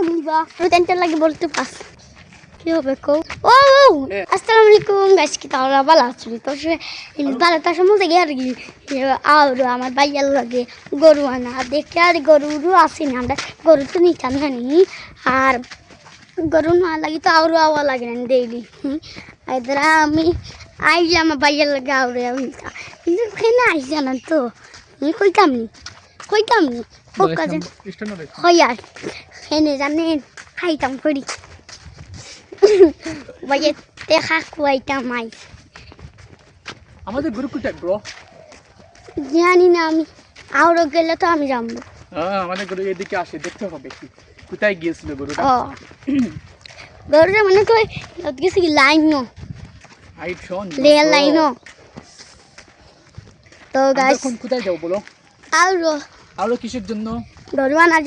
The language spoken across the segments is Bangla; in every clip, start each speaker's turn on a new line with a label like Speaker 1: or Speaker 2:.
Speaker 1: দিবা টেনটা লাগে বলতে পাস কি হবে কো ও আসসালামু আলাইকুম গাইস কি তাহলে ভালো আছেন তো সে ভালো তার সময় গিয়ে আর কি আর আমার ভাইয়ার লাগে গরু আনা দেখে আর গরুরও আসি না আমরা গরু তো নিতাম না নি আর গরু না লাগি তো আরও আওয়া লাগে না ডেইলি এদের আমি আই আমার ভাইয়ার লাগে আউরে কিন্তু খেয়ে আইস জানান তো কইতাম নি ও কাজে হয় আর খেয়ে জানেন খাইতাম করি ভাইয়া দেখা খুয়াইতাম আই
Speaker 2: আমাদের গরু কোথায় ব্রো
Speaker 1: জানি না আমি আউরে গেলে তো আমি যাবো
Speaker 2: আমাদের গরু এদিকে আসে দেখতে হবে কি কোথায় গিয়েছিল গরুটা
Speaker 1: গরুটা মানে তো গেছে কি লাইন নো
Speaker 2: হাইট শোন
Speaker 1: রেল লাইন নো তো গাইস
Speaker 2: এখন কোথায় যাও বলো আরো কিসের জন্য
Speaker 1: গরু আনার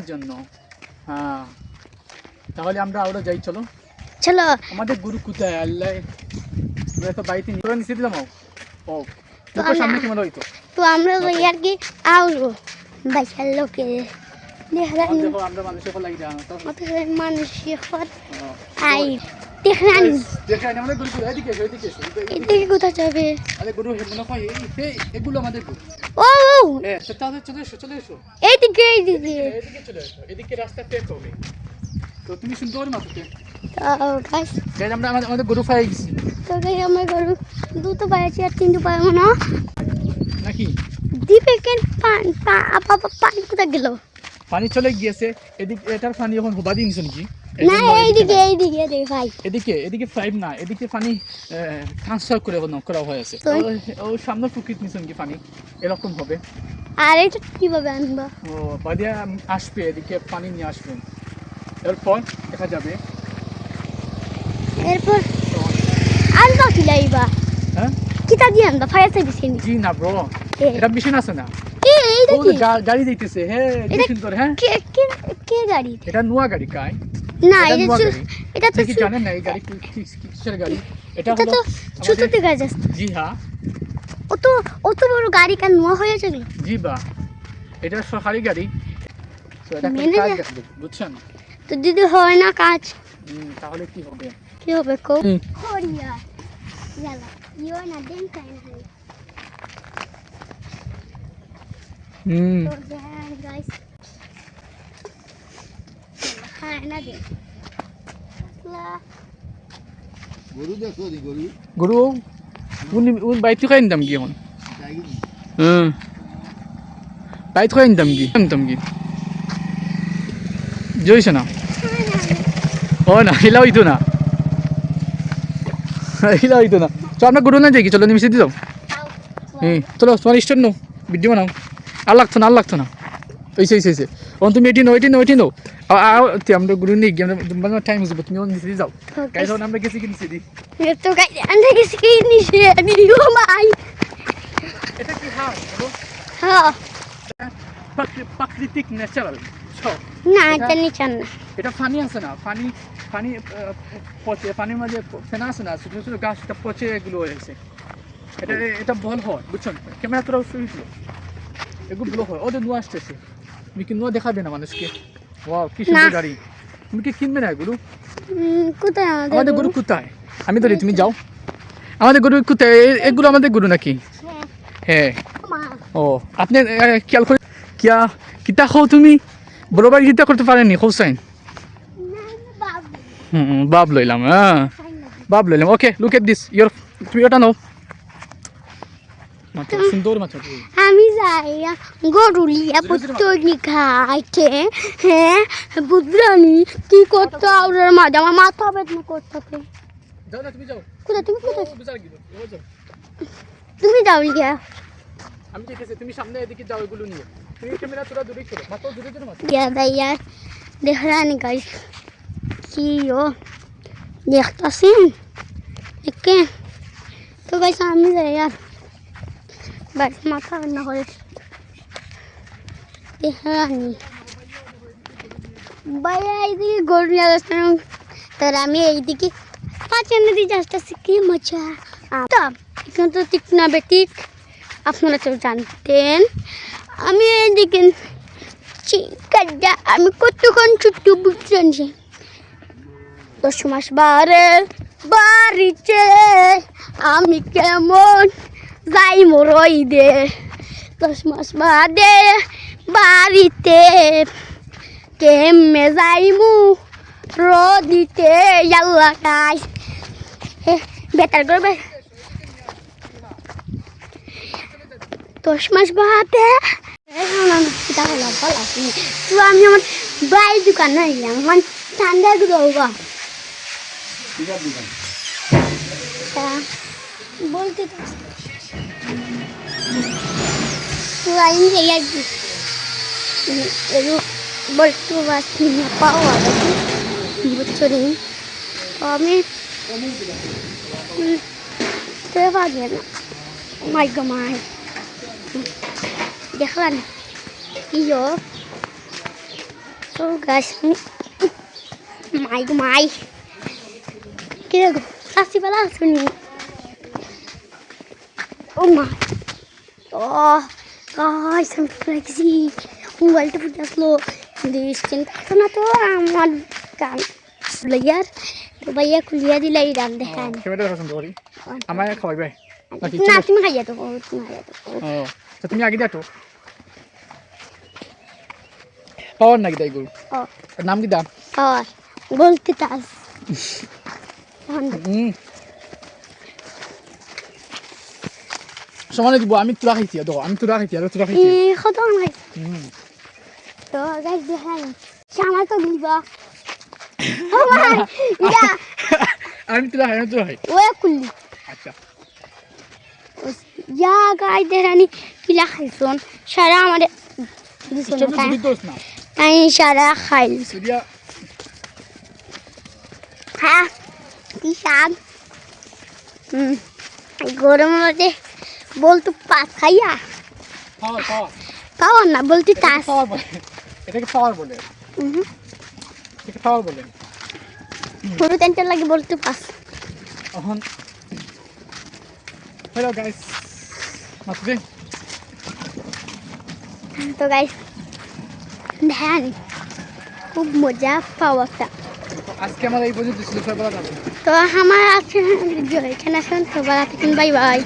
Speaker 1: জন্য
Speaker 2: হ্যাঁ তাহলে আমরা আরো যাই চলো আমাদের গরু কোথায় আল্লাহ আমরা তো বাড়িতে নিচে দিলাম ও তো সামনে কেমন হইতো
Speaker 1: তো আমরা আর কি আউরো বাইসার লোকে
Speaker 2: দেখো আমরা মানুষের ফল লাগি জানো তো
Speaker 1: মানুষের ফল আই দেখেন
Speaker 2: আমাদের গরু এদিকে
Speaker 1: এদিকে কোথায় যাবে
Speaker 2: আরে গরু মনে হয় এই এগুলো আমাদের গরু
Speaker 1: ও
Speaker 2: তাহলে চলে এসো
Speaker 1: এইদিকে
Speaker 2: চলে এসো এদিকে রাস্তা পেয়ে হবে তো তুমি শুনতে পারো মাত্র
Speaker 1: গাইস
Speaker 2: আমরা আমাদের গরু পাই গেছি
Speaker 1: তো গাইস আমার গরু দুটো পাইছি আর তিনটে পাইবো না
Speaker 2: নাকি
Speaker 1: দ্বীপে কেন পানি কোথায় গেল
Speaker 2: পানি চলে গিয়েছে এদিকে এটার পানি এখন হবা দিন নাকি
Speaker 1: না এইদিকে ভাই
Speaker 2: এদিকে পাইপ না এদিকে পানি ট্রান্সফার করা হয়েছে ও সামনে পুকুর নিছেন কি পানি এরকম হবে
Speaker 1: আর এটা কিভাবে আনবা
Speaker 2: ও বাদিয়া আসবে এদিকে পানি নিয়ে আসবেন এরপর দেখা যাবে
Speaker 1: এরপর আনবা কি লাইবা
Speaker 2: হ্যাঁ
Speaker 1: কিটা দিয়ে আনবা ফায়ার সার্ভিস এনে
Speaker 2: জি না ব্রো এটা মেশিন আছে না
Speaker 1: এইটা কি
Speaker 2: গাড়ি দিতেছে হ্যাঁ কি সুন্দর হ্যাঁ
Speaker 1: কে গাড়ি
Speaker 2: এটা নোয়া গাড়ি কাই
Speaker 1: না এটা তো
Speaker 2: কি জানেন না এই গাড়ি কিসের গাড়ি এটা
Speaker 1: হলো ছোট থেকে গাছ
Speaker 2: জি হ্যাঁ
Speaker 1: অত বড় গাড়ি কেন নোয়া হয়ে গেল
Speaker 2: জি বা এটা সরকারি গাড়ি তো এটা কাজ বুঝছেন
Speaker 1: তো দিদি হয় না কাজ
Speaker 2: তাহলে কি হবে
Speaker 1: কো হরিয়া ইয়ালা ইও না দেন কাই না তো দেন গাইস হ্যাঁ না দে
Speaker 2: গরু উন বাইতে খাই নিতাম কি এখন বাইতে খাই নিতাম কি জইছে না ও না হিলা হইতো না চল আমরা গরু না যাই কি চলো নিমিশে দিও চলো তোমার স্টার্ট নো ভিডিও বানাও আর লাগতো না হয়েছে তুমি এটি নো আমরা গরু নিয়ে গিয়ে আমরা টাইম হয়েছে তুমি নিচে যাও গাইজ আমরা গেছি কি নিচে দিই
Speaker 1: তো গাইজ আমরা গেছি কি নিচে দিও ভাই
Speaker 2: এটা কি হ্যাঁ
Speaker 1: হ্যাঁ
Speaker 2: প্রাকৃতিক ন্যাচারাল
Speaker 1: না এটা নিচে না
Speaker 2: এটা পানি আছে না পানি পচে পানির মাঝে ফেনা আছে না ছোট ছোট গাছটা পচে এগুলো হয়েছে এটা বল হয় বুঝছেন ক্যামেরা তোরা শুয়েছিল এগুলো ব্লক হয় ওদের নোয়া আসতেছে তুমি কি নোয়া দেখাবে না মানুষকে ওয়াও কি সুন্দর গাড়ি তুমি কি কিনবে না এগুলো
Speaker 1: কোথায়
Speaker 2: আমাদের গরু কোথায় আমি ধরি তুমি যাও আমাদের গরু কোথায় এগুলো আমাদের গরু নাকি হ্যাঁ ও আপনি খেয়াল করে কিতা খাও তুমি বড় বাড়ি কিতা করতে পারেনি হোসাইন বাব লইলাম ওকে লুক এট দিস তুমি ওটা নাও সুন্দর মাছ
Speaker 1: আমি যাই গরু লিয়া পুত্তনি খাইতে হ্যাঁ বুঝলানি কি করতে আর মাঝে আমার মাথা বেদনা করতে
Speaker 2: যাও না তুমি যাও
Speaker 1: কোথায় তুমি যাও লিয়া
Speaker 2: আমি দেখেছি তুমি সামনে এদিকে যাও এগুলো নিয়ে তুমি ক্যামেরা তোরা দূরে করো মাত্র দূরে মাত্র
Speaker 1: यार देख रहा नहीं गाइस कि यो देखता सीन देखे तो गाइस सामने जाए यार बस माथा ना हो देख रहा नहीं भैया इधर गोरिया रास्ता तर আমি এইদিকে পাঁচে নদী যাচ্ছি কি মজা তো এখন তো টিকনা বেটিক আপনারা তো জানতেন আমি এইদিকে চিকাটা আমি কতক্ষণ ছুট্টু বুঝছেন 10 মাস বাড়িতে আমি কেমন যাই মরই দে 10 মাস বাদে বাড়িতে কেমনে যাইমু রদিতে আল্লাহ কাই বেটার করবে 10 মাস বাদে তো আমি আমার বাইর দোকানে এলাম আমার ঠান্ডা দেবো বলতে তো আমি বলতে পারছি না পাওয়া বুঝছো নি আমি পারবে না মাই গো মাই দেখলাম কি তো গাছ মাই গো মাই কি রাত্রিবেলা শুনি ও মা ও গাছ আমি লাগছি মোবাইলটা ফুটে আসলো চিন্তা না তো আমার গান ইয়ার তো ভাইয়া খুলিয়া দিলে এই গান দেখান
Speaker 2: আমার খাওয়াইবে
Speaker 1: না তুমি খাইয়া তো
Speaker 2: তুমি আগে দেখো পাওয়ার নাকি তাই গরু নাম কি দাম
Speaker 1: পাওয়ার বলতে তাস
Speaker 2: সমানে দিব আমি তোরা খাইছি দেখো আমি তোরা খাইছি আর তোরা খাইছি
Speaker 1: কত নাই তো গাইস দেখান আমার তো দিবা ও ভাই ইয়া
Speaker 2: আমি তোরা খাই তোরা খাই
Speaker 1: ওয়া কুল্লি
Speaker 2: আচ্ছা
Speaker 1: ইয়া গাই দেরানি কিলা খাইছন সারা আমারে তাই সারা খাইল হ্যাঁ কি শাক গরম মধ্যে বলতো পাত খাইয়া পাওয়ার না বলতে তাস
Speaker 2: এটাকে পাওয়ার বলে এটাকে পাওয়ার বলে
Speaker 1: পুরো টেন্টার লাগে বলতে পাস
Speaker 2: এখন হ্যালো গাইস মাসুদিন
Speaker 1: তো গাইস ধ্যান খুব মজা পাওয়াটা
Speaker 2: আজকে আমার এই পর্যন্ত ছিল সবাই ভালো
Speaker 1: তো আমার আছে এখানে আসুন সবাই বাই বাই